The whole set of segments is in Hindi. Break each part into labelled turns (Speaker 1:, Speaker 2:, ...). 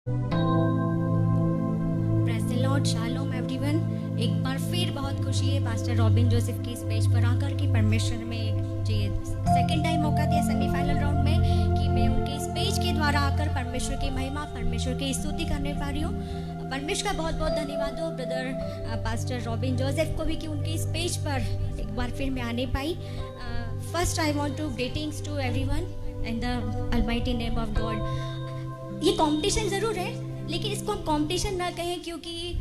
Speaker 1: Praise the Lord, shalom everyone. एक बार फिर बहुत खुशी है पास्टर रॉबिन जोसेफ की स्टेज पर आकर के परमेश्वर में ये सेकंड टाइम मौका दिया सेमीफाइनल राउंड में कि मैं उनके स्टेज के द्वारा आकर परमेश्वर की महिमा, परमेश्वर की स्तुति करने पा रही हूँ। परमेश्वर का बहुत बहुत धन्यवाद हो ब्रदर पास्टर रॉबिन जोसेफ को भी कि उनके स्टेज पर एक बार फिर मैं आने पाई। First I want to greetings to everyone in the almighty name of God. ये कंपटीशन ज़रूर है, लेकिन इसको हम कंपटीशन ना कहें, क्योंकि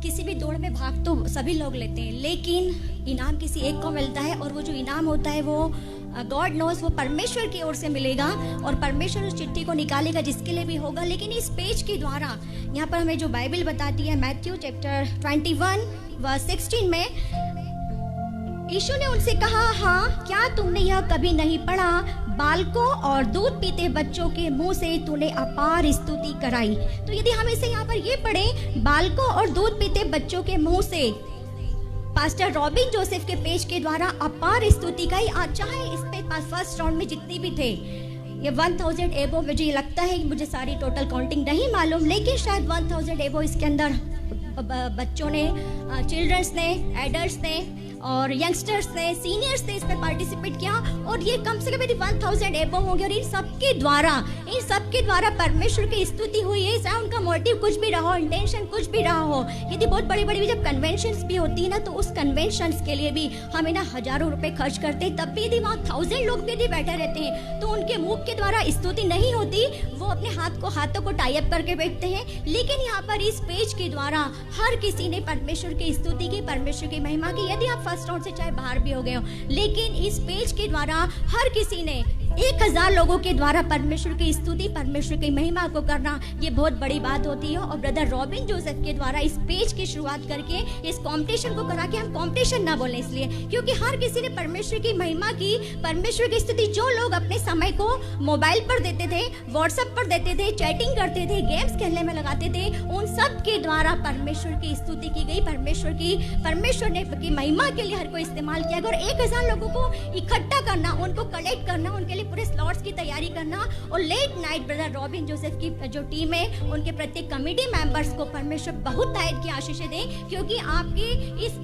Speaker 1: किसी भी दौड़ में भाग तो सभी लोग लेते हैं, लेकिन इनाम किसी एक को मिलता है और वो जो इनाम होता है वो गॉड नोस, वो परमेश्वर की ओर से मिलेगा और परमेश्वर उस चिट्ठी को निकालेगा जिसके लिए भी होगा। लेकिन इस पेज के द्वारा यहाँ पर हमें जो बाइबल बताती है मैथ्यू चैप्टर 21 वर्स 16 में यीशु ने उनसे कहा, हाँ क्या तुमने यह कभी नहीं पढ़ा, बालकों और दूध पीते बच्चों के मुंह से तूने अपार स्तुति कराई। तो यदि हम इसे यहाँ पर ये पढ़ें, बालकों और दूध पीते बच्चों के मुंह से पास्टर रॉबिन जोसेफ के पेज के द्वारा अपार स्तुति गाई। चाहे इस पे फर्स्ट राउंड में जितनी भी थे, ये 1000 एबो, मुझे लगता है मुझे सारी टोटल काउंटिंग नहीं मालूम, लेकिन शायद 1000 एबो इसके अंदर बच्चों ने, चिल्ड्रंस ने, एडल्ट्स ने और यंगस्टर्स ने, सीनियर्स ने इसमें पार्टिसिपेट किया और ये कम से कम 1000 एबो होंगे। और इन सब के द्वारा परमेश्वर की स्तुति हुई है। चाहे उनका मोटिव कुछ भी रहा हो, इंटेंशन कुछ भी रहा हो। यदि बहुत बड़ी बड़ी जब कन्वेंशंस भी होती है ना, तो उस कन्वेंशंस के लिए भी हमें ना हजारों रुपए खर्च करते हैं, तब भी यदि वहाँ 1000 लोग भी यदि बैठे रहते हैं तो उनके मुख के द्वारा स्तुति नहीं होती, वो अपने हाथों को टाई अप करके बैठते हैं। लेकिन यहाँ पर इस पेज के द्वारा हर किसी ने परमेश्वर की स्तुति की, परमेश्वर की महिमा की। यदि आप फर्स्ट राउंड से चाहे बाहर भी हो गए हो, लेकिन इस पेज के द्वारा हर किसी ने 1000 लोगों के द्वारा परमेश्वर की स्तुति, परमेश्वर की महिमा को करना, ये बहुत बड़ी बात होती है। और ब्रदर रॉबिन जोसेफ के द्वारा इस पेज की शुरुआत करके इस कंपटीशन को करा के, हम कंपटीशन ना बोलें इसलिए क्योंकि हर किसी ने परमेश्वर की महिमा की, परमेश्वर की स्तुति। जो लोग अपने समय को मोबाइल पर देते थे, व्हाट्सएप पर देते थे, चैटिंग करते थे, गेम्स खेलने में लगाते थे, उन सब के द्वारा परमेश्वर की स्तुति की गई। परमेश्वर ने की महिमा के लिए हर कोई इस्तेमाल किया। और 1000 लोगों को इकट्ठा करना, उनको कलेक्ट करना, उनके लिए पूरे स्लॉट्स की तैयारी करना और late night brother Robin Joseph की जो टीम है, उनके प्रत्येक कमेटी मेंबर्स को परमेश्वर बहुत तायद की आशीषें दें, क्योंकि आपके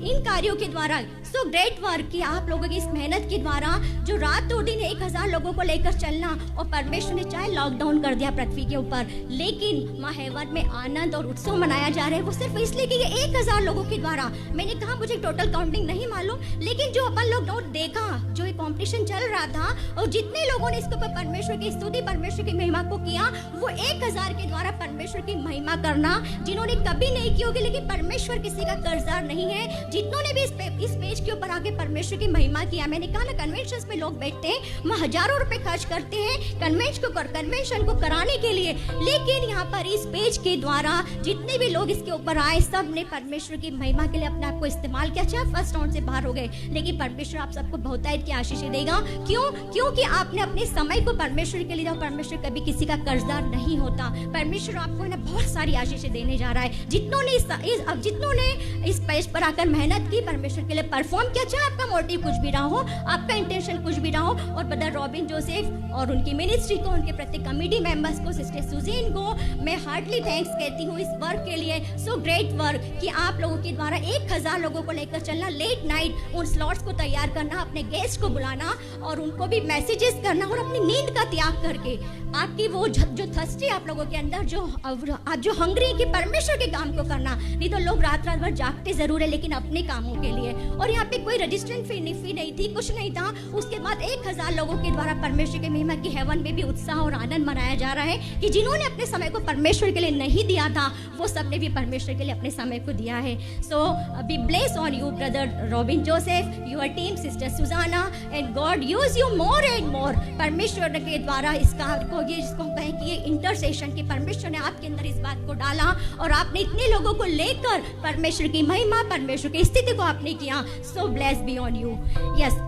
Speaker 1: इन कार्यों के द्वारा सो ग्रेट वर्क की, आप लोगों की इस मेहनत के द्वारा जो रातों दिन 1000 लोगों को लेकर चलना, और परमेश्वर ने चाहे लॉकडाउन कर दिया पृथ्वी के ऊपर, लेकिन वहाँ हेवन में आनंद और उत्सव मनाया जा रहा है। वो सिर्फ इसलिए कि ये 1000 लोगों के द्वारा, मैंने कहा मुझे टोटल काउंटिंग नहीं मालूम, लेकिन जो अपन लोग नोट देखा, जो ये कॉम्पिटिशन चल रहा था और जितने लोगों ने इसके ऊपर परमेश्वर की स्तुति, परमेश्वर की महिमा को किया, वो 1000 के द्वारा परमेश्वर की महिमा करना जिन्होंने कभी नहीं की होगी। लेकिन परमेश्वर किसी का कर्जदार नहीं है। जिन्होंने भी इस पेज के ऊपर आके परमेश्वर की महिमा किया, मैंने कहा ना कन्वेंशंस में लोग बैठते हैं, वहाँ हजारों रुपए खर्च करते हैं कन्वेंशन को कराने के लिए, लेकिन यहाँ पर इस पेज के द्वारा जितने भी लोग इसके ऊपर आए, सब ने परमेश्वर की महिमा के लिए अपने आप को इस्तेमाल किया। चाहे फर्स्ट राउंड से बाहर हो गए, लेकिन परमेश्वर आप सबको बहुत की आशीषें देगा। क्योंकि आपने अपने समय को परमेश्वर के लिए दिया। परमेश्वर कभी किसी का कर्जदार नहीं होता। परमेश्वर आपको ना बहुत सारी आशीषें देने जा रहा है। जितनों ने इस पेज पर आकर मेहनत की, परमेश्वर के लिए परफॉर्म किया, चाहे आपका मोटिव कुछ भी रहा हो, आपका इंटेंशन कुछ भी रहा हो, और ब्रदर रॉबिन जोसेफ और उनकी मिनिस्ट्री को, उनके प्रत्येक कमेटी मेंबर्स को, सिस्टर सुजीन को मैं हार्टली थैंक्स कहती हूँ इस वर्क के लिए। सो ग्रेट वर्क कि आप लोगों के द्वारा 1000 लोगों को लेकर चलना, लेट नाइट उन स्लॉट्स को तैयार करना, अपने गेस्ट को बुलाना और उनको भी मैसेजेस करना, और अपनी नींद का त्याग करके आपकी वो जो थर्स्टी आप लोगों के अंदर जो हंग्री है कि परमेश्वर के काम को करना। नहीं तो लोग रात भर जागते जरूर है, लेकिन अपने कामों के लिए। और यहाँ पे कोई रजिस्ट्रेशन फी नहीं थी, कुछ नहीं था। उसके बाद 1000 लोगों के द्वारा परमेश्वर की महिमा की हेवन में भी उत्साह और आनंद मनाया जा रहा है कि जिन्होंने अपने समय को परमेश्वर के लिए नहीं दिया था, वो सबने भी परमेश्वर के लिए अपने समय को दिया है। So be bless on you brother Robin Joseph, your team, sister Susanna, and God use you more and more. परमेश्वर के द्वारा इसका ये जिसको हम कहें कि ये इंटरसेशन की, परमेश्वर ने आपके अंदर इस बात को डाला और आपने इतने लोगों को लेकर परमेश्वर की महिमा, परमेश्वर की स्थिति को आपने किया। So bless be on you. Yes,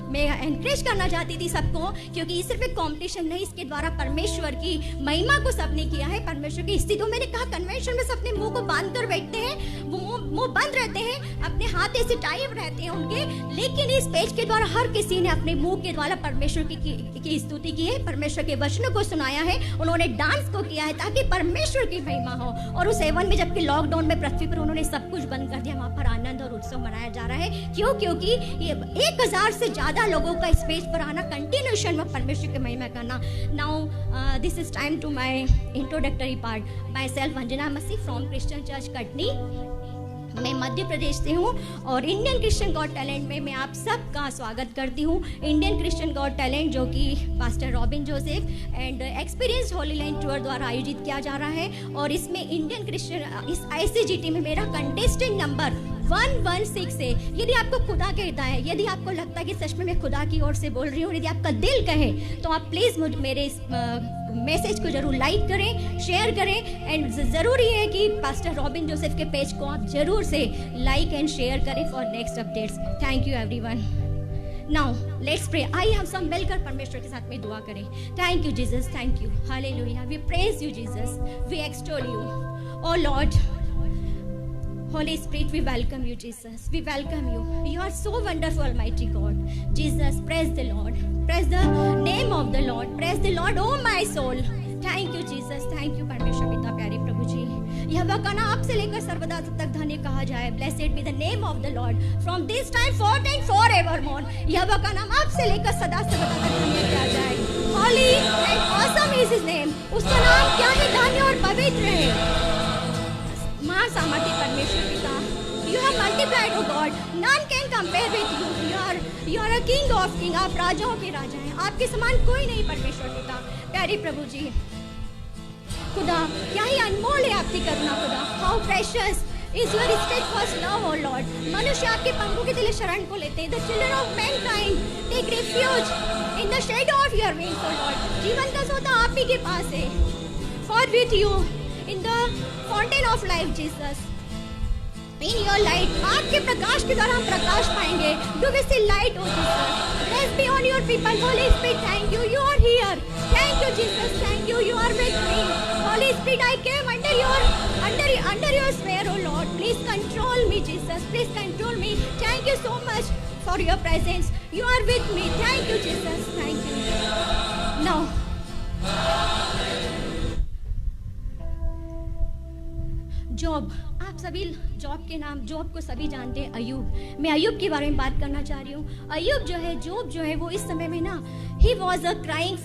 Speaker 1: मैं एनकरेज करना चाहती थी सबको, क्योंकि ये सिर्फ एक कॉम्पिटिशन नहीं, इसके द्वारा परमेश्वर की महिमा को सबने किया है, परमेश्वर की स्थिति। तो मैंने कहा कन्वेंशन में सब अपने मुंह को बांध कर बैठते हैं, मुंह बंद रहते हैं, अपने हाथ ऐसे टाइप रहते हैं उनके, लेकिन इस पेज के द्वारा हर किसी ने अपने मुंह के द्वारा परमेश्वर की स्तुति की है, परमेश्वर के वचनों को सुनाया है, उन्होंने डांस को किया है ताकि परमेश्वर की महिमा हो। और उस एवन में जबकि लॉकडाउन में पृथ्वी पर उन्होंने सब कुछ बंद कर दिया, वहाँ पर आनंद और उत्सव मनाया जा रहा है। क्यों? क्योंकि ये 1000 से ज्यादा लोगों का इस पेज पर आना, कंटिन्यूएशन में परमेश्वर की महिमा करना। Now this is time to my introductory part. Myself Anjana Masih from Christian church Katni, मैं मध्य प्रदेश से हूँ और इंडियन क्रिश्चियन गॉड टैलेंट में मैं आप सबका स्वागत करती हूँ। इंडियन क्रिश्चियन गॉड टैलेंट जो कि pastor Robin Joseph and experience Holi line tour द्वारा आयोजित किया जा रहा है, और इसमें इंडियन क्रिश्चियन इस ICGT में मेरा कंटेस्टेंट नंबर 116 है। यदि आपको खुदा कहता है, यदि आपको लगता है कि सच में मैं खुदा की ओर से बोल रही हूँ, यदि आपका दिल कहे, तो आप प्लीज़ मेरे इस मैसेज को जरूर लाइक करें, शेयर करें, एंड ज़रूरी है कि पास्टर रॉबिन जोसेफ के पेज को आप जरूर से लाइक एंड शेयर करें for next updates. Thank you everyone. Now let's pray. आइए हम सब मिलकर परमेश्वर के साथ में दुआ करें। Thank you Jesus, thank you, hallelujah, we praise you Jesus, we extol you, O Lord, Holy Spirit, we welcome you, Jesus. We welcome you. You are so wonderful, Almighty God. Jesus, praise the Lord. Praise the name of the Lord. Praise the Lord, oh my soul. Thank you, Jesus. Thank you, परमेश्वर पिता प्यारे प्रभु जी। यहोवा का नाम आपसे लेकर सर्वदा तक धन्य कहा जाए। Blessed be the name of the Lord from this time forth and forevermore. यहोवा का नाम आपसे लेकर सदा सर्वदा तक धन्य किया जाए। Holy and awesome is His name. उसका नाम क्या है, धन्य और पवित्र है। महान सामर्थ्य परमेश्वर पिता, you have multiplied, O God, none can compare with you. You are a king of king. आप राजाओं के राजा हैं, आपके समान कोई नहीं परमेश्वर पिता प्यारे प्रभु जी। खुदा क्या ही अनमोल है आपकी करुणा खुदा। How precious is your steadfast love, O Lord. मनुष्य आपके पंखों के तले शरण को लेते हैं। The children of mankind take refuge in the shadow of your wings, O Lord. जीवन का सोता आप ही के पास है। For with you in the fountain of life, Jesus. In your light, आपके प्रकाश के द्वारा हम प्रकाश पाएंगे। Do we see light, oh Jesus? Bless be on your people, Holy Spirit. Thank you, you are here. Thank you, Jesus. Thank you, you are with me. Holy Spirit, I came under your sphere, oh Lord. Please control me, Jesus. Please control me. Thank you so much for your presence. You are with me. Thank you, Jesus. Thank you. Now. Job, आप सभी जॉब के नाम, जॉब को सभी जानते हैं, अय्यूब। मैं अय्यूब के बारे में बात करना चाह रही हूँ। अय्यूब जो है, जॉब जो है, वो इस समय में ना, he was a crying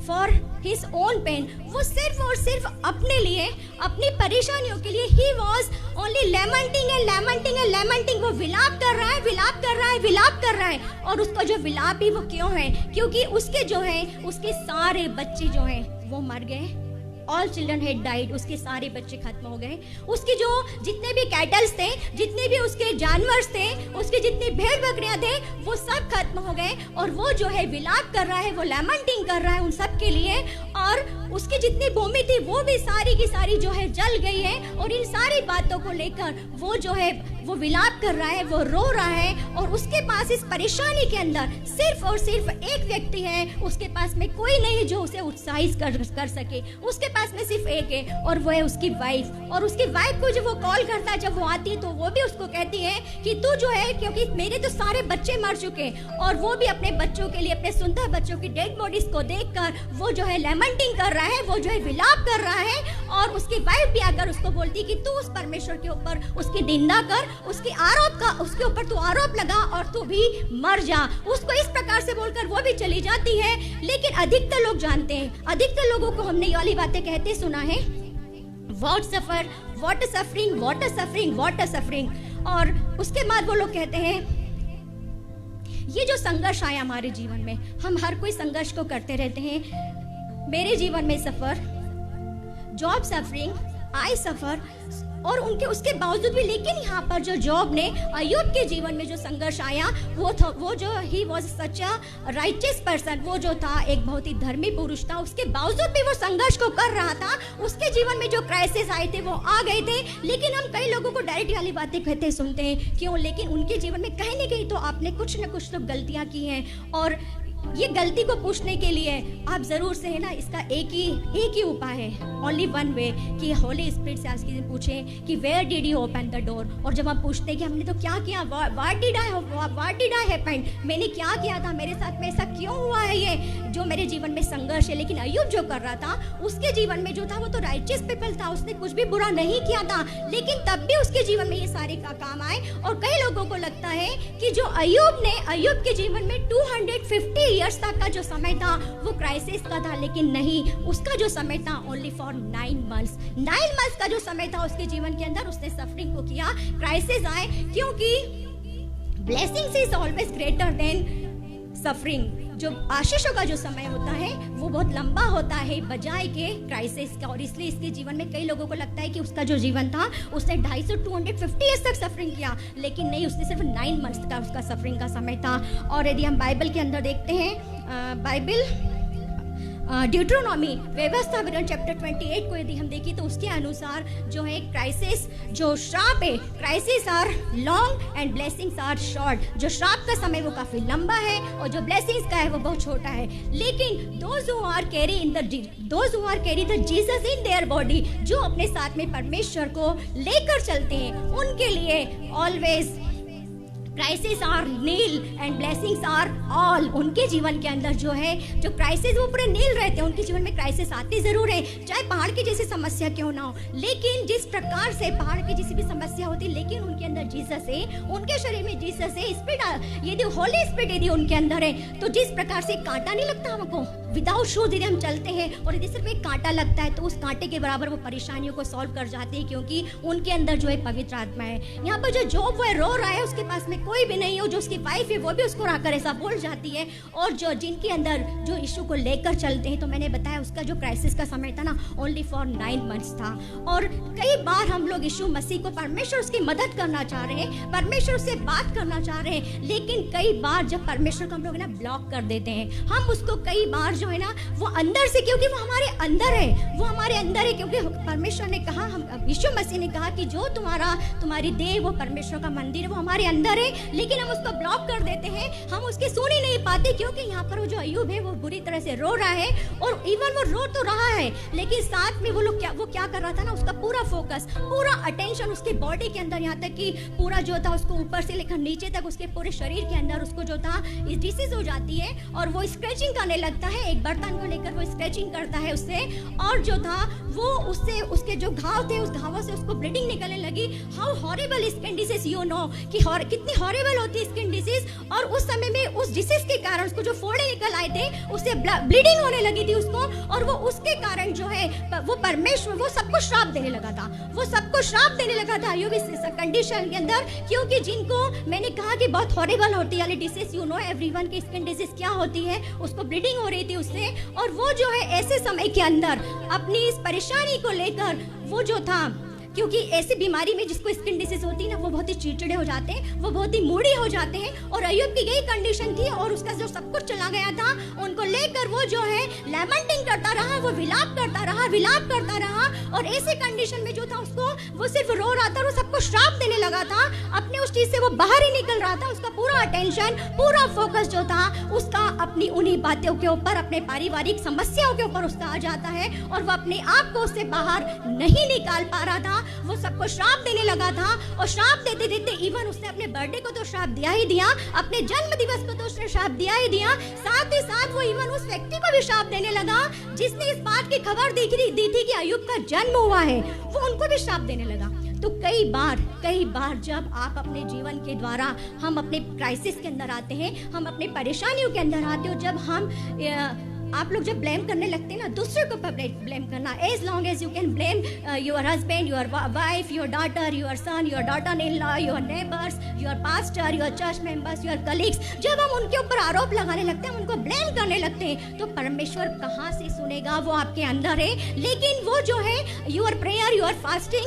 Speaker 1: for his own pain. वो सिर्फ और सिर्फ अपने लिए, अपनी परेशानियों के लिए, he was only lamenting and lamenting and lamenting. वो विलाप कर रहा है, विलाप कर रहा है, विलाप कर रहा है। और उसका जो विलाप ही वो क्यों है? क्योंकि उसके जो है, उसके सारे बच्चे जो हैं वो मर गए। All children had died. उसके सारे बच्चे खत्म हो गए। उसके जो जितने भी कैटल्स थे, जितने भी उसके जानवर थे, उसके जितने भेड़ बकरियां थे, वो सब खत्म हो गए। और वो जो है विलाप कर रहा है, वो लैमेंटिंग कर रहा है उन सब के लिए। और उसकी जितनी भूमि थी वो भी सारी की सारी जो है जल गई है। और इन सारी बातों को लेकर वो जो है वो विलाप कर रहा है, वो रो रहा है। और उसके पास इस परेशानी के अंदर सिर्फ और सिर्फ एक व्यक्ति है, उसके पास में कोई नहीं जो उसे उत्साहित कर सके। उसके पास में सिर्फ एक है, और वो है उसकी वाइफ। और उसकी वाइफ को जब वो कॉल करता है, जब वो आती है, तो वो भी उसको कहती है कि तू जो है, क्योंकि मेरे तो सारे बच्चे मर चुके। और वो भी अपने बच्चों के लिए, अपने सुंदर बच्चों की डेड बॉडीज को देखकर वो जो है लैमेंटिंग कर रहा है, वो जो है विलाप कर रहा है। और उसकी वाइफ भी आकर उसको बोलती कि तू उस परमेश्वर के ऊपर उसकी निंदा कर, उसके ऊपर तू आरोप लगा और तू भी मर जा। उसको इस प्रकार से बोलकर वो भी चली जाती है। लेकिन अधिकतर लोग जानते हैं, अधिकतर लोगों को हमने ये वाली बातें कहते सुना है, what a suffering। और उसके बाद वो लोग कहते हैं, ये जो संघर्ष आया हमारे जीवन में, हम हर कोई संघर्ष को करते रहते हैं। मेरे जीवन में सफर, जॉब सफरिंग, आई सफर, और उनके उसके बावजूद भी, लेकिन यहाँ पर जो जॉब ने अय्यूब के जीवन में जो संघर्ष आया वो जो he was such a righteous person, वो जो था एक बहुत ही धर्मी पुरुष था, उसके बावजूद भी वो संघर्ष को कर रहा था। उसके जीवन में जो क्राइसिस आए थे वो आ गए थे, लेकिन हम कई लोगों को डायरेक्ट वाली बातें कहते सुनते हैं, क्यों? लेकिन उनके जीवन में कहीं ना कहीं तो आपने कुछ न कुछ तो गलतियाँ की हैं, और ये गलती को पूछने के लिए आप जरूर से है ना, इसका एक ही उपाय है, ओनली वन वे, कि होली स्पिरिट से आज के दिन पूछें कि where did you open the door. और जब हम पूछते हैं कि हमने तो क्या किया, व्हाट डिड आई हैपन, मैंने क्या किया था, मेरे साथ में ऐसा क्यों हुआ है, ये जो मेरे जीवन में संघर्ष है। लेकिन अय्यूब जो कर रहा था, उसके जीवन में जो था वो तो राइचियस पीपल था, उसने कुछ भी बुरा नहीं किया था, लेकिन तब भी उसके जीवन में ये सारे का काम आए। और कई लोगों को लगता है कि जो अय्यूब के जीवन में 250 ईयर्स तक का जो समय था वो क्राइसिस का था, लेकिन नहीं, उसका जो समय था ओनली फॉर 9 मंथ्स का जो समय था उसके जीवन के अंदर, उसने सफरिंग को किया, क्राइसिस आए, क्योंकि blessings is always greater than suffering. जो आशीषों का जो समय होता है वो बहुत लंबा होता है बजाय के क्राइसिस का, और इसलिए इसके जीवन में कई लोगों को लगता है कि उसका जो जीवन था उसने 250 ईयर्स तक सफरिंग किया, लेकिन नहीं, उसने सिर्फ 9 मंथ्स का उसका सफरिंग का समय था। और यदि हम बाइबल के अंदर देखते हैं, बाइबल ड्यूट्रोनॉमी व्यवस्था विवरण चैप्टर 28 को यदि हम देखें तो उसके अनुसार जो है क्राइसिस, जो श्राप है, crisis are long and blessings are short. जो श्राप का समय वो काफी लंबा है और जो ब्लेसिंग्स का है वो बहुत छोटा है। लेकिन those who are carry the Jesus in their body, जो अपने साथ में परमेश्वर को लेकर चलते हैं, उनके लिए always crisis are nil and blessings are all. उनके जीवन के अंदर जो है, जो क्राइसिस वो पूरे नील रहते हैं, उनके जीवन में क्राइसिस आती जरूर है, चाहे पहाड़ की जैसी समस्या क्यों ना हो, लेकिन जिस प्रकार से पहाड़ की जैसी भी समस्या होती है, लेकिन उनके अंदर जीसस है, उनके शरीर में जीसस है, स्पिरिट, यदि होली स्पिरिट यदि उनके अंदर है, तो जिस प्रकार से कांटा नहीं लगता हमको, विदाउट शूज यदि हम चलते हैं और यदि सिर्फ एक कांटा लगता है, तो उस कांटे के बराबर वो परेशानियों को सॉल्व कर जाते हैं, क्योंकि उनके अंदर जो है पवित्र आत्मा है। यहाँ पर जो जॉब वो रो रहा है, उसके पास में कोई भी नहीं हो, जो उसकी वाइफ है वो भी उसको आकर ऐसा बोल जाती है, और जो जिनके अंदर जो यीशु को लेकर चलते हैं, तो मैंने बताया उसका जो क्राइसिस का समय था ना ओनली फॉर 9 मंथ्स था। और कई बार हम लोग यीशु मसीह को, परमेश्वर उसकी मदद करना चाह रहे हैं, परमेश्वर उससे बात करना चाह रहे हैं, लेकिन कई बार जब परमेश्वर को हम लोग ना ब्लॉक कर देते हैं, हम उसको कई बार जो है ना वो अंदर से, क्योंकि वो हमारे अंदर है, वो हमारे अंदर है, क्योंकि परमेश्वर ने कहा, हम यीशु मसीह ने कहा कि जो तुम्हारी देह वो परमेश्वर का मंदिर है, वो हमारे अंदर है, लेकिन हम उसको ब्लॉक कर देते हैं, हम उसकी सुन ही नहीं पाते, क्योंकि यहाँ पर वो जो अय्यूब है वो बुरी तरह से रो रहा है, और इवन वो रो तो रहा है, लेकिन साथ में वो क्या कर रहा था ना, उसका पूरा फोकस, पूरा अटेंशन उसके बॉडी के अंदर, यहाँ तक कि पूरा जो था उसको ऊपर से लेकर नीचे तक उसके पूरे शरीर के अंदर उसको जो था डिसीज हो जाती है, और वो स्क्रैचिंग करने लगता है, एक बर्तन को लेकर वो स्क्रैचिंग करता है उससे, और जो था वो उससे उसके जो घाव थे, उस घावों से उसको ब्लीडिंग निकलने लगी। How horrible skin disease, you know कि कितनी हॉरिबल होती है स्किन डिसीज, और उस समय में उस डिसीज के कारण उसको जो फोड़े निकल आए थे, उससे ब्लीडिंग होने लगी थी उसको, और वो उसके कारण जो है वो परमेश्वर वो सबको श्राप देने लगा था, वो सबको श्राप देने लगा था अय्यूब इस कंडीशन के अंदर, क्योंकि जिनको मैंने कहा कि बहुत हॉरिबल होती है डिसीज, यू नो एवरीवन की स्किन डिसीज क्या होती है, उसको ब्लीडिंग हो रही थी उससे, और वो जो है ऐसे समय के अंदर अपनी इस परेशानी को लेकर वो जो था, क्योंकि ऐसी बीमारी में जिसको स्किन डिसीज होती है ना, वो बहुत ही चिड़चिड़े हो जाते हैं, वो बहुत ही मूडी हो जाते हैं, और अय्यूब की यही कंडीशन थी, और उसका जो सब कुछ चला गया था उनको लेकर वो जो है लैमेंटिंग करता रहा, वो विलाप करता रहा, और ऐसे कंडीशन में जो था उसको वो सिर्फ रो रहा था, वो सबको श्राप देने लगा था, अपने उस चीज से वो बाहर ही निकल रहा था, उसका पूरा अटेंशन, पूरा फोकस जो था उसका अपनी उन्हीं बातों के ऊपर, अपने पारिवारिक समस्याओं के ऊपर उसका आ जाता है, और वो अपने आप को उससे बाहर नहीं निकाल पा रहा था, वो सबको श्राप देने लगा था, और श्राप देते देते इवन उसने अपने बर्थडे को तो श्राप दिया ही दिया, अपने जन्म दिवस को तो उसने श्राप दिया ही दिया, साथ ही साथ वो इवन उस व्यक्ति को भी श्राप देने लगा जिसने इस बात की खबर दी थी कि अय्यूब का जन्म हुआ है, वो उनको भी श्राप देने लगा। तो कई बार जब आप अपने जीवन के द्वारा, हम अपने क्राइसिस के अंदर आते हैं, हम अपने परेशानियों के अंदर आते हो, जब हम आप लोग जब ब्लेम करने लगते हैं ना, दूसरे को ब्लेम करना, as long as you can blame your husband, your wife, your daughter, your son, your daughter in law, your neighbours, your pastor, your church members, your colleagues, जब हम उनके ऊपर आरोप लगाने लगते हैं, उनको ब्लेम करने लगते हैं, तो परमेश्वर कहाँ से सुनेगा? वो आपके अंदर है, लेकिन वो जो है your prayer, your fasting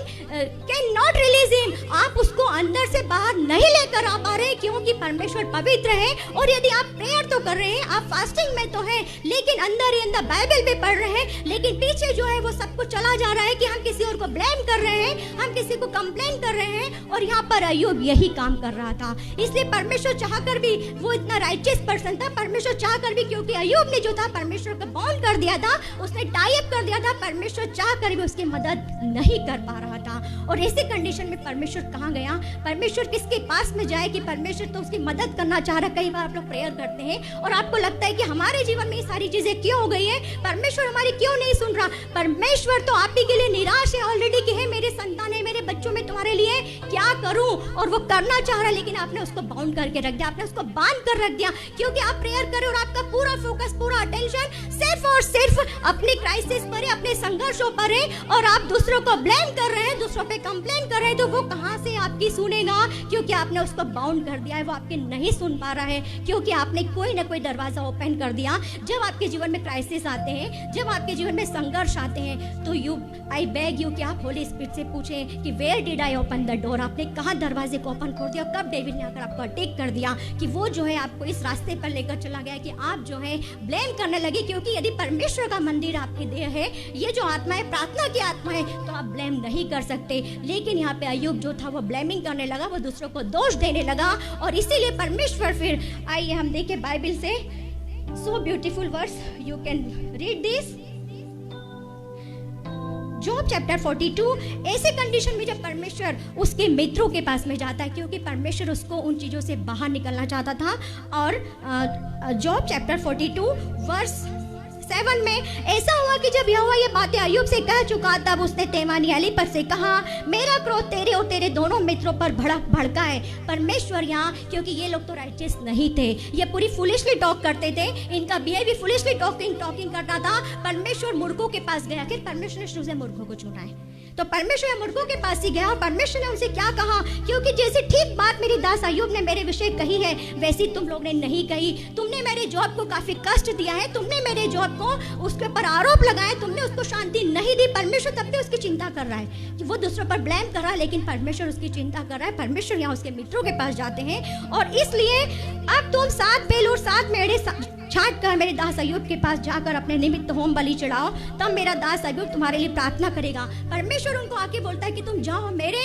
Speaker 1: can not release him, आप उसको अंदर से बाहर नहीं लेकर आ पा रहे, क्योंकि परमेश्वर पवित्र है। और यदि आप प्रेयर तो कर रहे हैं, आप फास्टिंग में तो हैं, लेकिन अंदर ही अंदर बाइबल भी पढ़ रहे हैं, लेकिन पीछे जो है वो सब कुछ चला जा रहा है कि हम किसी और को ब्लेम कर रहे हैं, हम किसी को कंप्लेन कर रहे हैं। और यहाँ पर अय्यूब यही काम कर रहा था। इसलिए परमेश्वर चाहकर भी, वो इतना राइचियस पर्सन था, परमेश्वर चाहकर भी, क्योंकि अय्यूब ने जो था परमेश्वर को बाउंड कर दिया था, उसने टाई अप कर दिया था, परमेश्वर चाहकर भी उसकी मदद नहीं कर पा रहा था। और ऐसे कंडीशन में परमेश्वर कहाँ गया? परमेश्वर किसके पास में जाए कि परमेश्वर तो उसकी मदद करना चाह रहा। कई बार आप लोग प्रेयर करते हैं और आपको लगता है कि हमारे जीवन में ये सारी चीजें क्यों हो गई है, परमेश्वर हमारी क्यों नहीं सुन रहा। परमेश्वर तो आप ही के लिए निराश है ऑलरेडी कि है मेरे संतान है, मेरे बच्चों में तुम्हारे लिए क्या करूं, और वो करना चाह रहा है, लेकिन आपने उसको बाउंड करके रख दिया, आपने उसको बांध कर रख दिया, क्योंकि आप प्रेयर करें और आपका पूरा फोकस, पूरा अटेंशन सिर्फ और सिर्फ अपने क्राइसिस पर है, अपने संघर्षों पर है, और आप दूसरों को ब्लेम कर रहे हैं, दूसरों पे कंप्लेन कर रहे हैं, तो वो कहां से आपकी सुनेगा? क्योंकि आपने उसको बाउंड कर दिया है, वो आपके नहीं सुन पा रहा है, क्योंकि आपने कोई ना कोई दरवाजा ओपन कर दिया। जब आपके जीवन में क्राइसिस आते हैं, जब आपके जीवन में संघर्ष आते हैं, तो आई बेग यू कि आप होली स्पिरिट से पूछें कि where did I open the door, आपने कहाँ दरवाजे को ओपन कर दिया, कब डेविड ने आकर आपको अटैक कर दिया कि वो जो है आपको इस रास्ते पर लेकर चला गया कि आप जो है ब्लेम करने लगे। क्योंकि यदि परमेश्वर का मंदिर आपके देह है, ये जो आत्मा है प्रार्थना की आत्मा है, तो आप ब्लेम नहीं कर सकते। लेकिन यहाँ पे अय्यूब जो था वो ब्लेमिंग करने लगा, वो दूसरों को दोष देने लगा, और इसीलिए परमेश्वर फिर, आइए हम देखें बाइबल से, so beautiful verse, you can read this, Job chapter 42। ऐसे कंडीशन में जब परमेश्वर उसके मित्रों के पास में जाता है, क्योंकि परमेश्वर उसको उन चीज़ों से बाहर निकलना चाहता था, और जॉब चैप्टर 42 वर्स 7 में ऐसा हुआ कि जब यहोवा ये बातें अय्यूब से कह चुका, तब उसने तेमानी एलीफज से कहा, मेरा क्रोध तेरे और तेरे दोनों मित्रों पर भड़का है। परमेश्वर यहाँ, क्योंकि ये लोग तो राइचियस नहीं थे, ये पूरी फुलिशली टॉक करते थे, इनका बिहेवियर फुलिशली टॉकिंग करता था। परमेश्वर मूर्खों के पास गया, कि परमेश्वर ने शुरू से मूर्खों को चुना है, तो परमेश्वर मूर्खों के पास ही गया, और परमेश्वर ने उनसे क्या कहा? क्योंकि जैसे ठीक बात मेरी दास अय्यूब ने मेरे विषय कही है, वैसी तुम लोग ने नहीं कही। तुमने मेरे जॉब को काफी कष्ट दिया है, तुमने मेरे जॉब को उसके ऊपर आरोप लगाए, तुमने उसको शांति नहीं दी। परमेश्वर तब भी उसकी चिंता कर रहा है कि वो दूसरों पर ब्लेम कर रहा है, लेकिन परमेश्वर उसकी चिंता कर रहा है। परमेश्वर यहाँ उसके मित्रों के पास जाते हैं, और इसलिए अब तुम 7 बैल और 7 मेढ़े छाट कर मेरे दास अय्यूब के पास जाकर अपने निमित्त होम बलि चढ़ाओ, तब मेरा दास अय्यूब तुम्हारे लिए प्रार्थना करेगा। परमेश्वर उनको आके बोलता है कि तुम जाओ, मेरे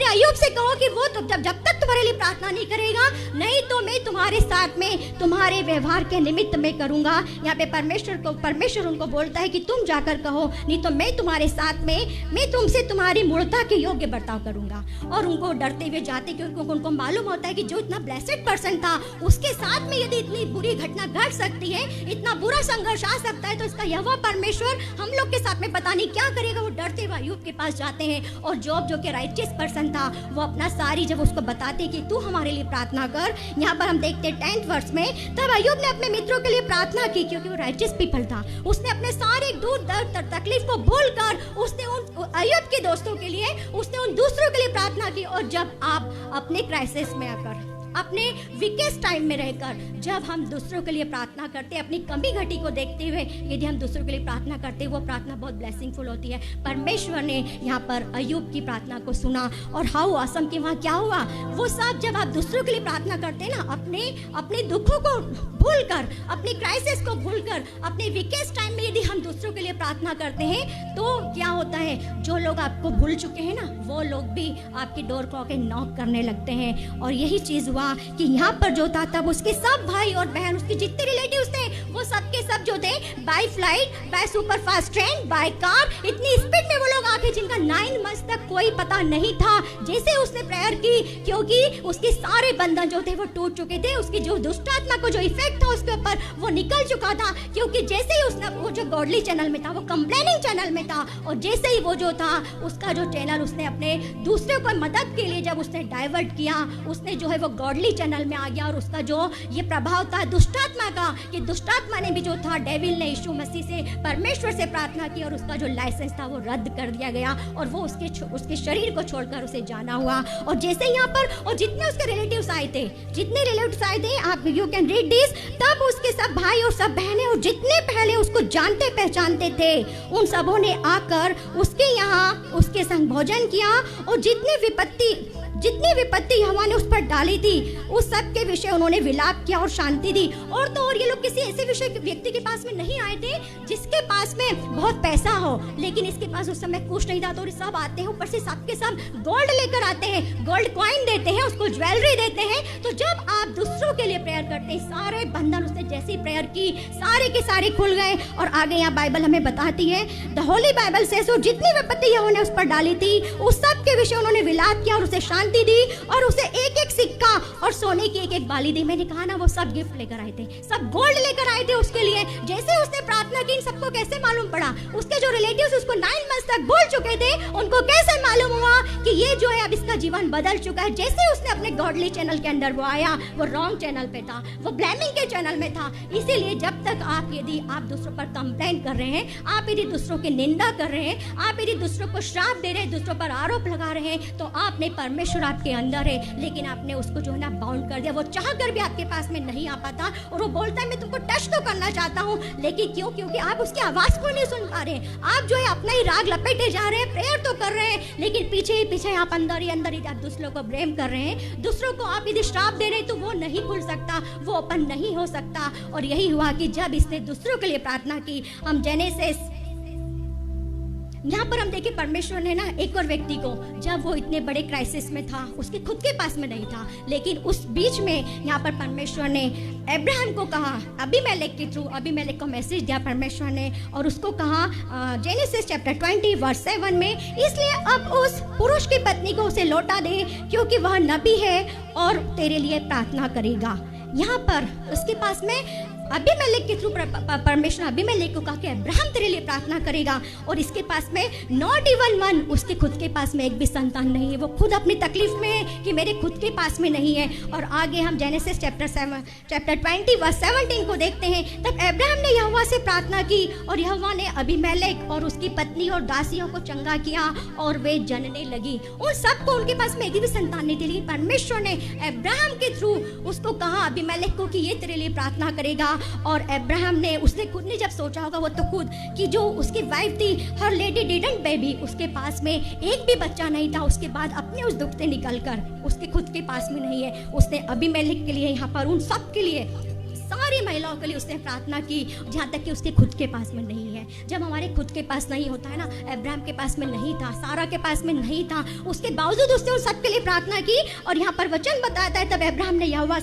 Speaker 1: अय्यूब से कहो कि वो तो जब तक तुम्हारे लिए प्रार्थना नहीं करेगा, नहीं तो मैं तुम्हारे साथ में तुम्हारे व्यवहार के निमित्त में करूंगा। यहाँ पे परमेश्वर उनको बोलता है कि तुम जाकर कहो, नहीं तो मैं तुम्हारे साथ में, मैं तुमसे तुम्हारी मूर्खता के योग्य बर्ताव करूंगा। और उनको डरते हुए जाते, क्योंकि उनको मालूम होता है कि जो इतना ब्लेसेड पर्सन था, उसके साथ में यदि इतनी बुरी घटना घट सकती है, इतना बुरा संघर्ष आ सकता है, तो इसका यहोवा परमेश्वर हम लोग के साथ में पता नहीं क्या करेगा। वो डरते हुए अय्यूब के पास जाते हैं, और जॉब जो कि राइचियस पर्सन था, वो अपना सारी, जब उसको बताते कि तू हमारे लिए प्रार्थना कर, यहाँ पर हम देखते हैं 10th वर्ष में, तब अय्यूब ने अपने मित्रों के लिए प्रार्थना की, क्योंकि वो राइचियस पीपल था। उसने अपने सारे दुख दर्द तकलीफ को भूलकर उसने उन अय्यूब के दोस्तों के लिए, उसने उन दूसरों के लिए प्रार्थना की। और जब आप अपने क्राइसिस में आकर, अपने वीकेस्ट टाइम में रहकर, जब हम दूसरों के लिए प्रार्थना करते हैं, अपनी कमी घटी को देखते हुए यदि हम दूसरों के लिए प्रार्थना करते हैं, वो प्रार्थना बहुत ब्लेसिंगफुल होती है। परमेश्वर ने यहाँ पर अय्यूब की प्रार्थना को सुना, और हाउ आसम कि वहाँ क्या हुआ, वो सब जब आप दूसरों के लिए प्रार्थना करते हैं ना, अपने दुखों को भूलकर, अपने क्राइसिस को भूलकर, अपने वीकेस्ट टाइम में यदि हम दूसरों के लिए प्रार्थना करते हैं, तो क्या होता है, जो लोग आपको भूल चुके हैं ना, वो लोग भी आपकी डोर को आके नॉक करने लगते हैं। और यही चीज हुआ कि यहाँ पर जो था, तब उसके सब भाई और बहन, उसके जितने रिलेटिव्स थे, वो सब के सब जो थे, by flight, by super fast train, by car, इतनी स्पीड में वो लोग आके थे जिनका 9 मंथ्स तक कोई पता नहीं था, जैसे उसने प्रेयर की, क्योंकि उसके सारे बंधन जो थे वो टूट चुके थे, उसकी जो दुष्ट आत्मा को जो इफेक्ट था उसके ऊपर वो निकल चुका था, क्योंकि जैसे ही उसने वो जो गॉडली चैनल में था वो कंप्लेनिंग चैनल में था, और जैसे ही वो जो था उसका जो चैनल उसने अपने दूसरे को मदद के लिए जब उसने डाइवर्ट किया, उसने जो है वो गॉडली चैनल में आ गया, और उसका जो ये प्रभाव था दुष्टात्मा का, कि दुष्टात्मा ने भी जो था, डेविल ने यीशु मसीह से, परमेश्वर से प्रार्थना की, और उसका जो लाइसेंस था वो रद्द कर दिया गया, और वो उसके शरीर को छोड़कर उसे जाना हुआ। और जैसे यहाँ पर और जितने उसके रिलेटिव्स आए थे, आप यू कैन रीड दिस, तब उसके सब भाई और सब बहनें और जितने पहले उसको जानते पहचानते थे उन सबों ने आकर उसके यहाँ उसके संग भोजन किया, और जितनी विपत्ति यहोवा ने उस पर डाली थी उस सब के विषय उन्होंने विलाप किया और शांति दी। और तो और ये लोग किसी ऐसे व्यक्ति के पास में नहीं आए थे जिसके पास में बहुत पैसा हो, लेकिन इसके पास उस समय कुछ नहीं था, तो सब आते हैं, ऊपर से सबके सब गोल्ड लेकर आते हैं, गोल्ड कॉइन देते हैं, उसको ज्वेलरी देते हैं। तो जब आप दूसरों के लिए प्रेयर करते हैं, सारे बंधन उसने जैसी प्रेयर की सारे के सारे खुल गए। और आगे यहाँ बाइबल हमें बताती है, द होली बाइबल से, सो जितनी विपत्ति यहोवा ने उस पर डाली थी उस सब के विषय उन्होंने विलाप किया और उसे शांति दी, और उसे एक एक सिक्का और सोने की एक एक बाली दी। मैंने कहा ना, वो सब गिफ्ट लेकर आए थे, सब गोल्ड लेकर आए थे उसके लिए। जैसे उसने प्रार्थना की, इन सबको कैसे मालूम पड़ा? उसके जो रिलेटिव्स उसको 9 मंथ्स तक बोल चुके थे, उनको कैसे मालूम हुआ कि ये जो है अब इसका जीवन बदल चुका है? जैसे उसने अपने गॉडली चैनल के अंदर वो आया, वो रॉन्ग चैनल पे था, वो ब्लेमिंग के चैनल में था। इसीलिए जब तक यदि आप दूसरों पर कंप्लेंट कर रहे हैं, आप यदि दूसरों की निंदा कर रहे हैं, आप यदि दूसरों को श्राप दे रहे हैं, दूसरों पर आरोप लगा रहे हैं, तो आपने, परमेश्वर आपके अंदर है, लेकिन आपने उसको जो है ना बाउंड कर दिया। वो चाह कर भी आपके पास में नहीं आ पाता, और वो बोलता है मैं तुमको टच तो करना चाहता हूँ, लेकिन क्यों? क्योंकि आप उसकी आवाज को नहीं सुन पा रहे हैं। आप जो है अपना ही राग लपेटे जा रहे हैं, प्रेयर तो कर रहे हैं, लेकिन पीछे ही पीछे आप अंदर ही आप दूसरों को ब्लेम कर रहे हैं। दूसरों को आप यदि श्राप दे रहे हैं तो वो नहीं खुल सकता, वो ओपन नहीं हो सकता। और यही हुआ कि जब इसने दूसरों के लिए प्रार्थना की, हम जेनेसिस यहाँ पर हम देखें, परमेश्वर ने ना एक और व्यक्ति को, जब वो इतने बड़े क्राइसिस में था, उसके खुद के पास में नहीं था, लेकिन उस बीच में यहाँ पर परमेश्वर ने अब्राहम को कहा, अबीमेलेक के थ्रू अबीमेलेक को मैसेज दिया परमेश्वर ने, और उसको कहा जेनेसिस चैप्टर 20 वर्स 7 में, इसलिए अब उस पुरुष की पत्नी को उसे लौटा दे, क्योंकि वह नबी है और तेरे लिए प्रार्थना करेगा। यहाँ पर उसके पास में अबीमेलेक के थ्रू परमेश्वर अबीमेलेक को कहा कि अब्राहम तेरे लिए प्रार्थना करेगा, और इसके पास में नॉट इवन वन, उसके खुद के पास में एक भी संतान नहीं है। वो खुद अपनी तकलीफ में है कि मेरे खुद के पास में नहीं है। और आगे हम जेनेसिस चैप्टर 20 वर्स 17 को देखते हैं, तब अब्राहम ने यहोवा से प्रार्थना की, और यहोवा ने अबीमेलेक और उसकी पत्नी और दासियों को चंगा किया, और वे जनने लगी। उन सबको, उनके पास में एक भी संतान नहीं थी, लेकिन परमेश्वर ने अब्राहम के थ्रू उसको कहा अबीमेलेक को कि ये तेरे लिए प्रार्थना करेगा। और अब्राहम ने, उसने खुद ने जब सोचा होगा वो तो खुद, कि जो उसकी वाइफ थी, हर लेडी डिडंट बेबी, उसके पास में एक भी बच्चा नहीं था, उसके बाद अपने उस दुख से निकलकर उसके खुद के पास में नहीं है, उसने अबीमेलेक के लिए, यहाँ पर उन सब के लिए, सारी महिलाओं के लिए उसने प्रार्थना की, जहाँ तक कि उसके खुद के पास में नहीं है। जब हमारे खुद के पास नहीं होता है ना, अब्राहम के पास में नहीं था, सारा के पास में नहीं था, उसके बावजूद उसने उन सब के लिए प्रार्थना की। और यहाँ पर वचन बताता है, तब अब्राहम ने यहोवा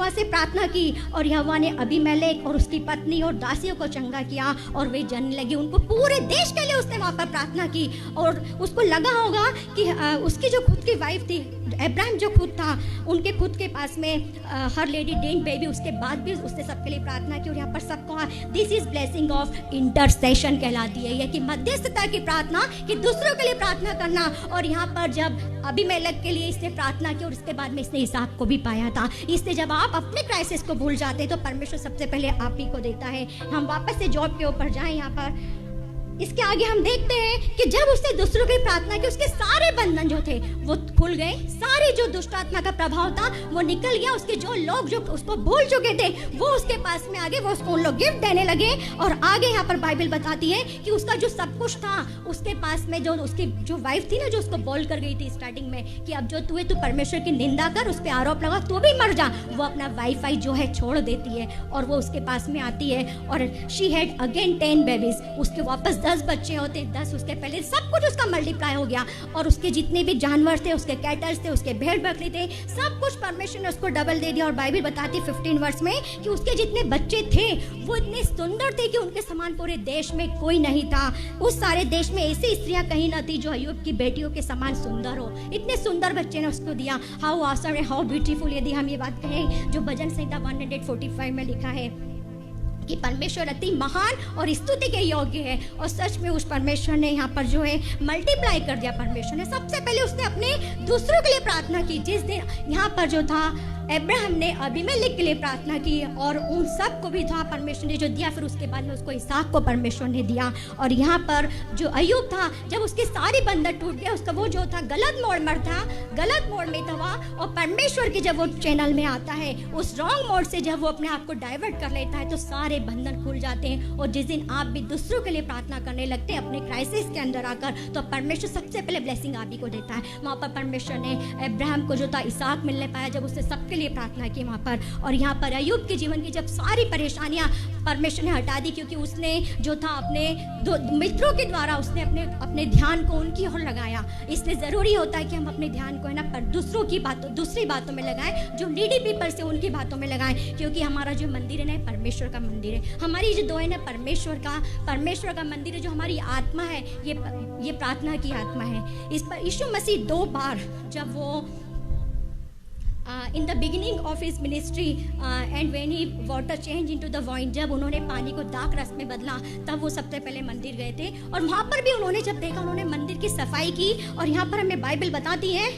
Speaker 1: से प्रार्थना की, और यहोवा ने अबीमेलेक और उसकी पत्नी और दासियों को चंगा किया, और वे जनने लगे। उनको पूरे देश के लिए उसने वहाँ पर प्रार्थना की, और उसको लगा होगा कि उसकी जो खुद की वाइफ थी, अब्राहम जो खुद था, उनके खुद के पास में हर लेडी डेंट बेबी, उसके बाद भी उसने सबके लिए प्रार्थना की। और यहाँ पर सबको, this is blessing of intercession कहलाती है, यह कि मध्यस्थता की प्रार्थना, कि दूसरों के लिए प्रार्थना करना। और यहाँ पर जब अबीमेलेक के लिए इसने प्रार्थना की, और इसके बाद में इसने इसहाक को भी पाया था। इसलिए जब आप अपने क्राइसिस को भूल जाते हैं तो परमेश्वर सबसे पहले आप ही को देता है। हम वापस से जॉब के ऊपर जाएं। यहाँ पर इसके आगे हम देखते हैं कि जब उसने दूसरों की प्रार्थना की, उसके सारे बंधन जो थे वो खुल गए, सारी जो दुष्ट आत्मा का प्रभाव था वो निकल गया। उसके जो लोग जो उसको भूल चुके थे वो उसके पास में आ गए, वो उसको उन लोग गिफ्ट देने लगे। और आगे यहाँ पर बाइबल बताती है कि उसका जो सब कुछ था उसके पास में, जो उसकी जो वाइफ थी ना, जो उसको बोल कर गई थी स्टार्टिंग में कि अब जो तू परमेश्वर की निंदा कर, उस पर आरोप लगा, तू भी मर जा, वो अपना वाईफाई जो है छोड़ देती है और वो उसके पास में आती है। और शी हैड अगेन 10 बेबीज, उसके वापस 10 बच्चे होते, 10 उसके पहले सब कुछ उसका मल्टीप्लाई हो गया, और उसके जितने भी जानवर थे, उसके कैटल्स थे, उसके भेड़ बकरी थे, सब कुछ परमेश्वर ने उसको डबल दे दिया। और बाइबल बताती 15 वर्ष में कि उसके जितने बच्चे थे वो इतने सुंदर थे कि उनके समान पूरे देश में कोई नहीं था। उस सारे देश में ऐसी स्त्रियां कहीं न थी जो अय्यूब की बेटियों के समान सुंदर हो। इतने सुंदर बच्चे ने उसको दिया। How awesome and how beautiful, यदि हम ये बात कहें जो भजन संहिता 145 में लिखा है कि परमेश्वर अति महान और स्तुति के योग्य है। और सच में उस परमेश्वर ने यहाँ पर जो है मल्टीप्लाई कर दिया। परमेश्वर ने सबसे पहले उसने अपने दूसरों के लिए प्रार्थना की। जिस दिन यहाँ पर जो था अब्राहम ने अबीमेलेक के लिए प्रार्थना की और उन सब को भी था परमेश्वर ने जो दिया, फिर उसके बाद में उसको इसहाक को परमेश्वर ने दिया। और यहाँ पर जो अय्यूब था, जब उसके सारे बंधन टूट गए, उसका वो जो था गलत मोड़ में था, गलत मोड़ में था, और परमेश्वर के जब वो चैनल में आता है, उस रॉन्ग मोड़ से जब वो अपने आप को डाइवर्ट कर लेता है तो सारे बंधन खुल जाते हैं। और जिस दिन आप भी दूसरों के लिए प्रार्थना करने लगते हैं अपने क्राइसिस के अंदर आकर, तो परमेश्वर सबसे पहले ब्लेसिंग आप ही को देता है। वहाँ पर परमेश्वर ने अब्राहम को जो था इसहाक मिलने पाया, जब उससे सबके लिए प्रार्थना की वहाँ पर। और यहाँ पर अय्यूब के जीवन की जब सारी परेशानियां परमेश्वर ने हटा दी, क्योंकि उसने जो था अपने मित्रों के द्वारा उसने अपने ध्यान को उनकी ओर लगाया। इसलिए जरूरी होता है कि हम अपने ध्यान को है ना पर दूसरों की बातों, दूसरी बातों में लगाएं, जो नीडी पीपल से उनकी बातों में लगाएं, क्योंकि हमारा जो मंदिर है ना परमेश्वर का मंदिर है। हमारी जो दुआ है ना परमेश्वर का मंदिर है। जो हमारी आत्मा है ये प्रार्थना की आत्मा है। इस पर यीशु मसीह 2 बार जब वो in the beginning of his ministry and when he water changed into the wine, जब उन्होंने पानी को दाख रस में बदला, तब वो सबसे पहले मंदिर गए थे। और वहाँ पर भी उन्होंने जब देखा, उन्होंने मंदिर की सफाई की। और यहाँ पर हमें बाइबल बताती है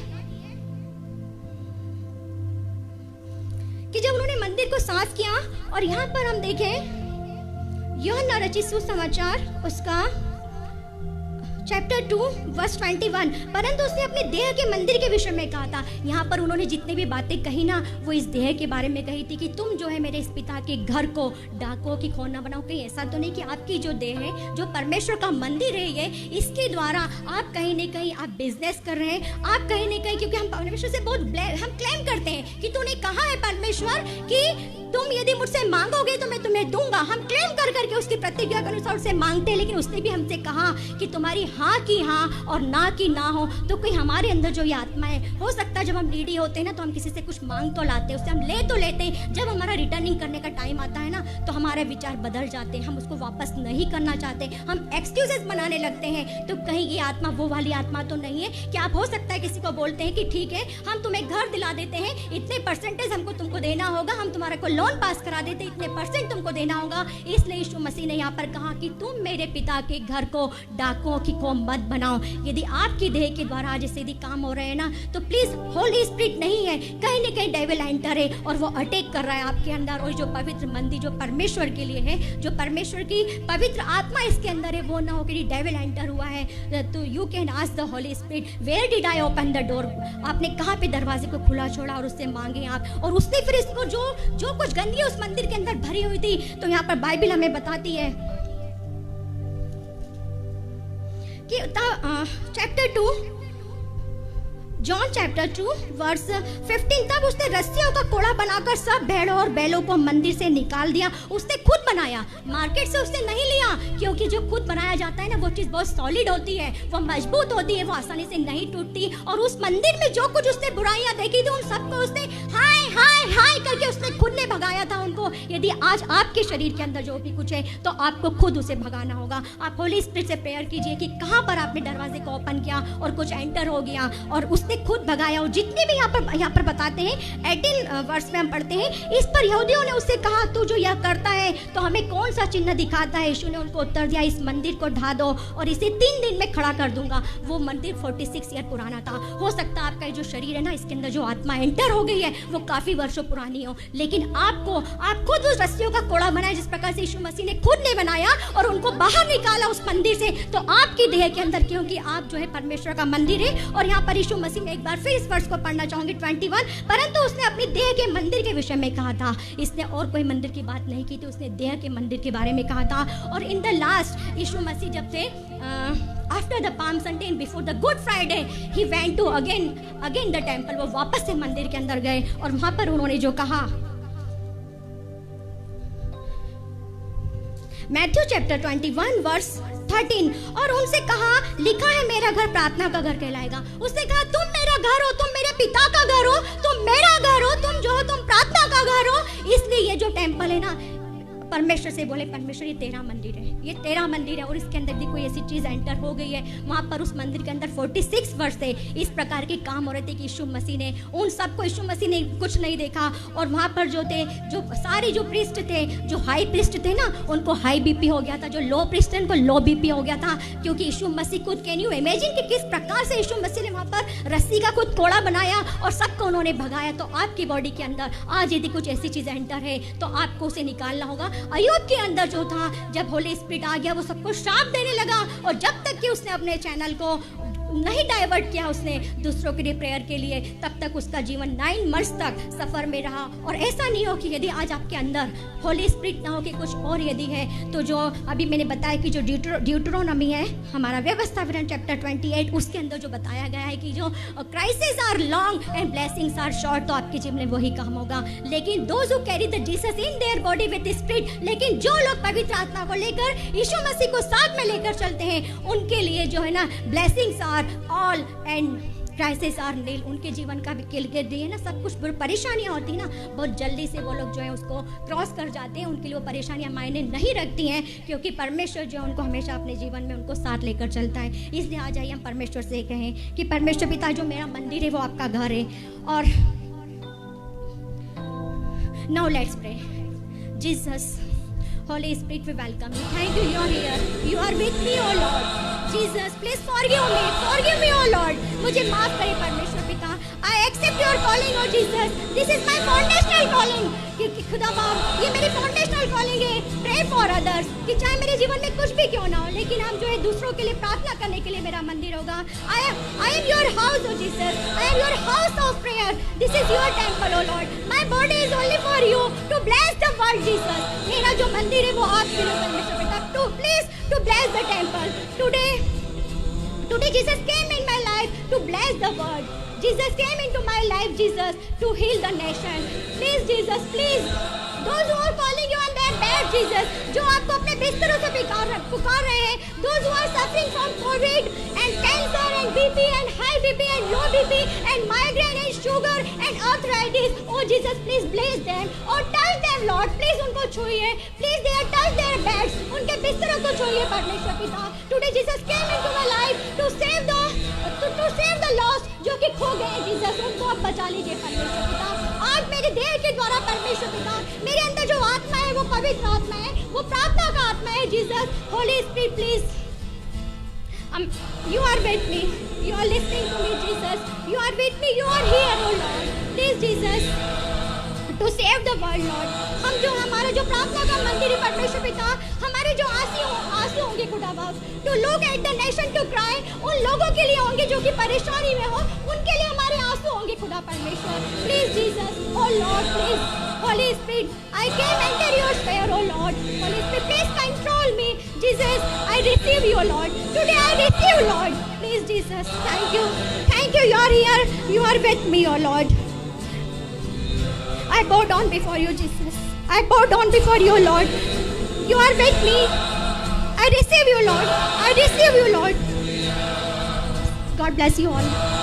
Speaker 1: कि जब उन्होंने मंदिर को साफ किया, और यहाँ पर हम देखें यूहन्ना रचित सुसमाचार उसका चैप्टर 2 वर्स 21, परंतु उसने अपने देह के मंदिर के विषय में कहा था। यहाँ पर उन्होंने जितनी भी बातें कही ना, वो इस देह के बारे में कही थी कि तुम जो है मेरे इस पिता के घर को डाको की खोन न बनाओ। कहीं ऐसा तो नहीं कि आपकी जो देह है, जो परमेश्वर का मंदिर है, ये इसके द्वारा आप कहीं न कहीं आप बिजनेस कर रहे हैं, आप कहीं न कहीं, क्योंकि हम परमेश्वर से बहुत हम क्लेम करते हैं कि तूने कहा है परमेश्वर कि तुम यदि मुझसे मांगोगे तो मैं तुम्हें दूंगा। हम क्लेम कर करके उसकी प्रतिज्ञा के अनुसार उससे मांगते हैं, लेकिन उसने भी हमसे कहा कि तुम्हारी हाँ की हाँ और ना की ना हो। तो कोई हमारे अंदर जो ये आत्मा है, हो सकता है जब हम नीडी होते हैं ना, तो हम किसी से कुछ मांग तो लाते हैं, उससे हम ले तो लेते हैं, जब हमारा रिटर्निंग करने का टाइम आता है ना, तो हमारे विचार बदल जाते हैं, हम उसको वापस नहीं करना चाहते, हम एक्सक्यूजेस बनाने लगते हैं। तो कहीं ये आत्मा वो वाली आत्मा तो नहीं है कि आप हो सकता है किसी को बोलते हैं कि ठीक है हम तुम्हें घर दिला देते हैं, इतने परसेंटेज हमको तुमको देना होगा, हम तुम्हारा को लोन पास करा देते, इतने परसेंट तुमको देना होगा। इसलिए यीशु मसीह ने यहाँ पर कहा कि तुम मेरे पिता के घर को डाकुओं की को मत बनाओ। यदि आपकी देह के द्वारा आज यदि काम हो रहे हैं ना, तो प्लीज होली स्पिरिट नहीं है, कहीं ना कहीं डेविल एंटर है और वो अटैक कर रहा है आपके अंदर। और जो पवित्र मंदिर जो परमेश्वर के लिए है, जो परमेश्वर की पवित्र आत्मा इसके अंदर है, वो ना हो कि डेविल एंटर हुआ है। तो you can ask the Holy Spirit where did I open the door, आपने कहाँ पे दरवाजे को खुला छोड़ा और उससे मांगे आप। और उसने फिर इसको जो कुछ गंदगी उस मंदिर के अंदर भरी हुई थी, तो यहाँ पर बाइबल हमें बताती है कि चैप्टर 2 जॉन चैप्टर 2 वर्स 15, तब उसने रस्सियों का कोड़ा बनाकर सब भेड़ों और बैलों को मंदिर से निकाल दिया। उसने खुद बनाया, मार्केट से उसने नहीं लिया, क्योंकि जो खुद बनाया जाता है ना, वो चीज़ बहुत सॉलिड होती है, वो मजबूत होती है, वो आसानी से नहीं टूटती। और उस मंदिर में जो कुछ उसने बुराइयां देखी थी, उन सबको उसने हाय हाय हाय करके उसने खुद ने भगाया था उनको। यदि आज आपके शरीर के अंदर जो भी कुछ है, तो आपको खुद उसे भगाना होगा। आप होली स्पिरिट से प्रेयर कीजिए कि कहाँ पर आपने दरवाजे को ओपन किया और कुछ एंटर हो गया और उसने खुद भगाया। और जितने भी यहाँ पर बताते हैं 18 वर्ष में हम पढ़ते हैं, इस पर यहूदियों ने उससे कहा तू जो यह करता है तो हमें कौन सा चिन्ह दिखाता है। यीशु ने उनको उत्तर दिया, इस मंदिर को ढा दो और इसे 3 दिन में खड़ा कर दूंगा। वो मंदिर 46 ईयर पुराना था। हो सकता है आपका जो शरीर है ना, इसके अंदर जो आत्मा एंटर हो गई है, वो काफी वर्षों पुरानी हो, लेकिन आप खुद उस रस्सियों का कोड़ा बनाया जिस प्रकार से यीशु मसीह ने खुद ने बनाया और उनको बाहर निकाला उस मंदिर से। तो आपकी देह के अंदर, क्योंकि आप जो है परमेश्वर का मंदिर है। और यहाँ पर यीशु मसीह ने एक बार फिर इस वर्ष को पढ़ना चाहूंगी 21, परंतु उसने अपनी देह के मंदिर के विषय में कहा था। इसने और कोई मंदिर की बात नहीं की थी, उसने देह के मंदिर के बारे में कहा था। और इन द लास्ट यीशु मसीह जब से after the Palm Sunday and before the Good Friday he went to again the temple, वो वापस से मंदिर के अंदर गए और वहां पर उन्होंने जो कहा, मैथ्यू चैप्टर 21 वर्स 13 और उनसे कहा, लिखा है मेरा घर प्रार्थना का घर कहलाएगा। उसने कहा तुम मेरा घर हो, तुम मेरे पिता का घर हो, तुम मेरा घर हो, तुम जो हो तुम प्रार्थना का घर हो। इसलिए ये जो टेम्पल है ना, परमेश्वर से बोले परमेश्वर ये तेरा मंदिर है, ये तेरा मंदिर है। और इसके अंदर भी कोई ऐसी चीज एंटर हो गई है, वहां पर उस मंदिर के अंदर 46 वर्ष से इस प्रकार के काम हो रहे थे कि यीशु मसीह ने उन सबको, यीशु मसीह ने कुछ नहीं देखा। और वहां पर जो थे, जो सारे जो प्रीस्ट थे, जो हाई प्रीस्ट थे ना, उनको हाई बीपी हो गया था, जो लो प्रीस्ट थे उनको लो बीपी हो गया था, क्योंकि यीशु मसीह खुद, कैन यू इमेजिन कि किस प्रकार से यीशु मसीह ने वहां पर रस्सी का खुद कोड़ा बनाया और सबको उन्होंने भगाया। तो आपकी बॉडी के अंदर आज यदि कुछ ऐसी चीज एंटर है तो आपको उसे निकालना होगा। अय्यूब के अंदर जो था, जब होली स्पिरिट आ गया वो सबको श्राप देने लगा, और जब तक कि उसने अपने चैनल को नहीं डाइवर्ट किया उसने दूसरों के लिए प्रेयर के लिए, तब तक उसका जीवन 9 मंथ्स तक सफर में रहा। और ऐसा नहीं हो कि यदि आज आपके अंदर होली स्पिरिट ना हो कि कुछ और यदि है, तो जो अभी मैंने बताया कि जो ड्यूटरोनॉमी है हमारा व्यवस्था विवरण चैप्टर 28, उसके अंदर जो बताया गया है कि जो crisis are long and blessings are short, तो आपके जीवन में वही काम होगा। लेकिन those who carry the Jesus in their body with spirit, लेकिन जो लोग पवित्र आत्मा को लेकर यीशु मसीह को साथ में लेकर चलते हैं, उनके लिए जो है ना blessings are all and crisis are nil. उनके जीवन का भी किल दिए ना, सब कुछ परेशानियां होती ना, बहुत जल्दी से वो लोग जो है उसको क्रॉस कर जाते हैं। उनके लिए वो परेशानियां मायने नहीं रखती हैं, क्योंकि परमेश्वर जो है उनको हमेशा अपने जीवन में उनको साथ लेकर चलता है। इसलिए आज आइए हम परमेश्वर से कहें कि परमेश्वर पिता, जो मेरा मंदिर है वो आपका घर है। और now let's pray. Jesus, Holy Spirit, we welcome you. Thank you, you are here. You are with me, oh Lord. Jesus, please forgive me, oh Lord. मुझे माफ करें परमेश्वर पिता। I accept your calling, oh Jesus. This is my foundational calling. कि खुदा बाप, ये मेरी foundational calling है। Pray for others. कि चाहे मेरे जीवन में कुछ भी क्यों ना हो, लेकिन हम जो है दूसरों के लिए प्रार्थना करने के लिए मेरा मंदिर होगा। I am your house, oh Jesus. I am your house of prayer. This is your temple, oh Lord. My body is only for you to bless the world, Jesus. मेरा जो मंदिर है वो आपके लिए परमेश्वर पिता, to please to bless the temple today Jesus came in my life to bless the world. Jesus came into my life, Jesus, to heal the nation. Please Jesus, please, those who are calling you on their bed, Jesus, जो आपको अपने बिस्तरों से पुकार रहे हैं, those who are suffering from COVID and cancer and BP and high BP and low BP and migraine and sugar and arthritis, oh Jesus, please bless them or touch them, Lord, please उनको छूइए, please they touch their beds, उनके बिस्तरों को छूइए परमेश्वर पिता। Today Jesus came into my life to save the lost, जो कि खो गए, जीसस उनको आप बचा लीजिए परमेश्वर पिता। आज मेरे देह के द्वारा परमेश्वर पिता, मेरे अंदर जो आत्मा है वो पवित्र आत्मा है, वो प्रार्थना का आत्मा है। Jesus, Holi spirit please, you are with me, you are listening to me, Jesus, you are with me, you are here, oh Lord, please Jesus, to save the world, Lord। हम जो हमारा जो प्रार्थना का मंदिर है परमेश्वर पिता, हमारे जो आंसू होंगे खुदा बाप, to look at the nation to cry, उन लोगों के लिए होंगे जो कि परेशानी में हो, उनके लिए हमारे आंसू होंगे खुदा परमेश्वर। Please Jesus, oh Lord, please, Holy Spirit, I came enter your sphere, oh Lord, Holy Spirit, please control me, Jesus, I receive you, Lord, today I receive, Lord, please Jesus, thank you, you are here, you are with me, oh Lord। I bow down before you, Jesus. I bow down before you, Lord. You are with me. I receive you, Lord. I receive you, Lord. God bless you all.